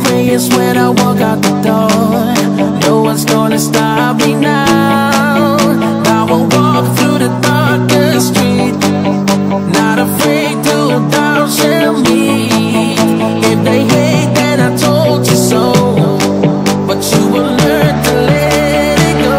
prayers when I walk out the door. No one's gonna stop me now. I will walk through the darkest street, not afraid to doubt shall meet. If they hate, then I told you so, but you will learn to let it go.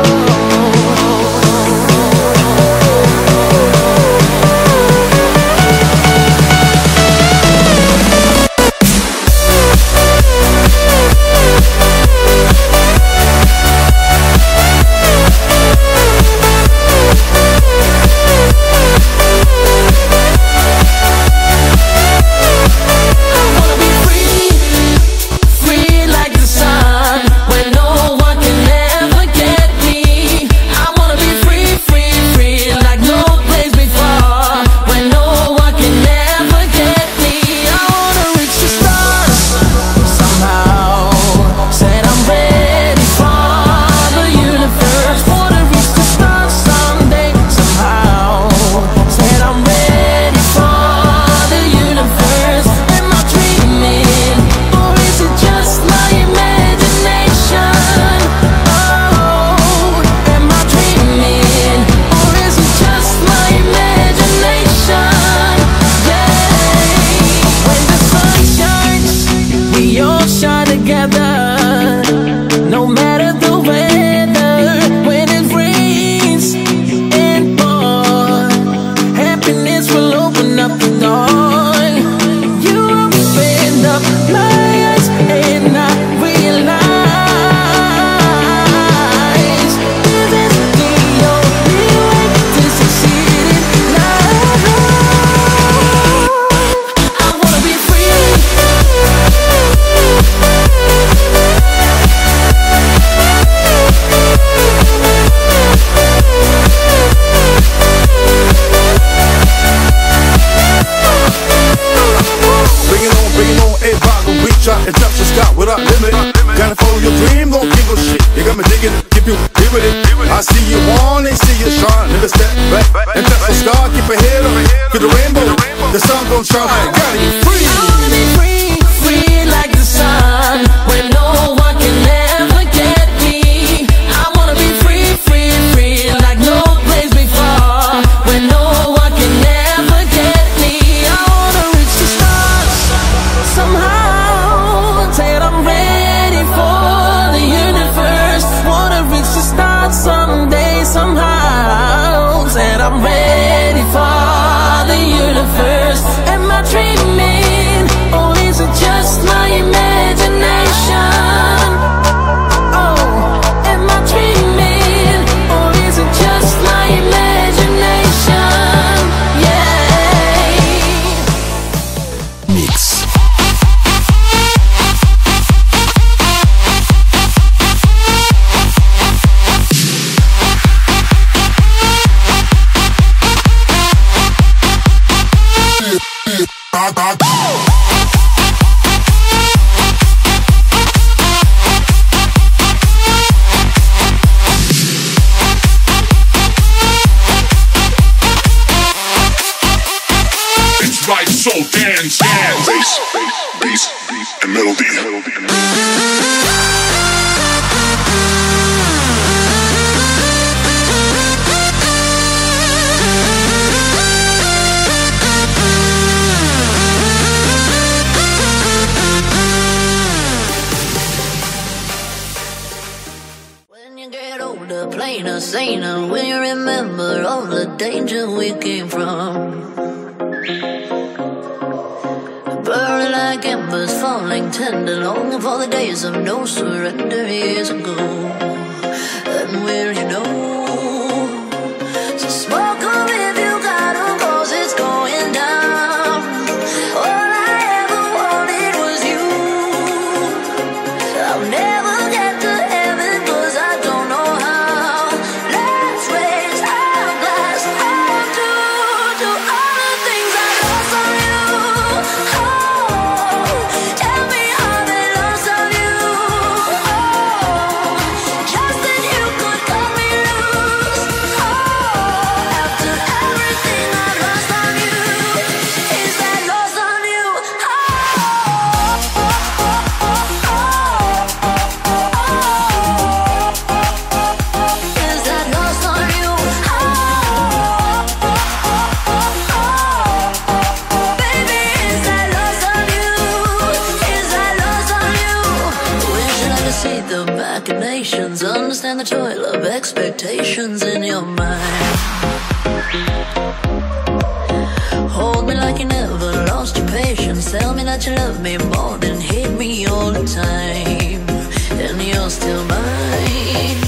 Just that you could cut me loose. see the machinations, understand the toil of expectations in your mind. Hold me like you never lost your patience. Tell me that you love me more than hate me all the time. And you're still mine.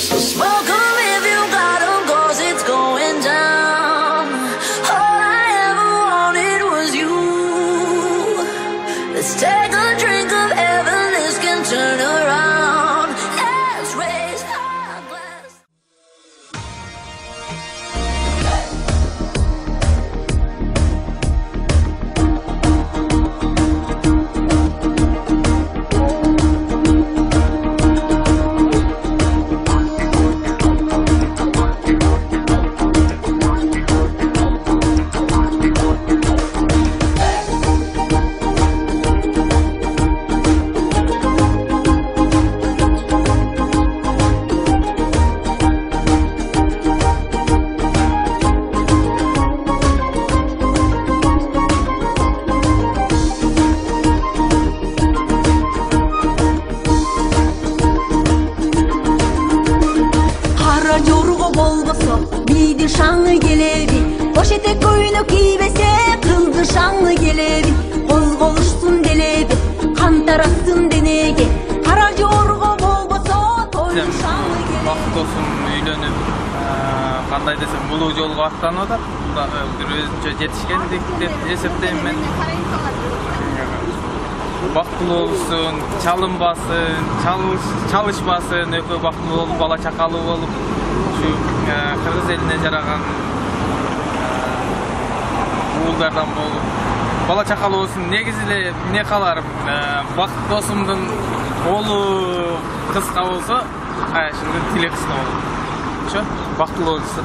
So smoke 'em if you got 'em, 'cause it's going down. All I ever wanted was you. Let's take a drink of heaven, this can turn around. Let's raise our glass. Miydi şanlı gelevi, poşete koyunu kiybese kıldı şanlı gelevi. Kozgoluşsun delevi, kan taratsın denege, kara jorgo bolboso toylu şanlı gelevi. Бақыт болсын, үйлөнүп, кандай десем, булуу жолго аттанып атат. Бир өзүнчө жетишкендик деп эсептейм мен. Бактылуу болсун, чалынбасын, чалышпасын, экөө бактылуу болуп, бала чакалуу болуп, ушу кыргыз элине жараган уулдардан болуп, бала чакалуу болсун. Негизи эле эмне каларым, Бакыт досумдун оолу кызга болсо, ушунун тилек кызга болот. Ошо бактылуу болсун.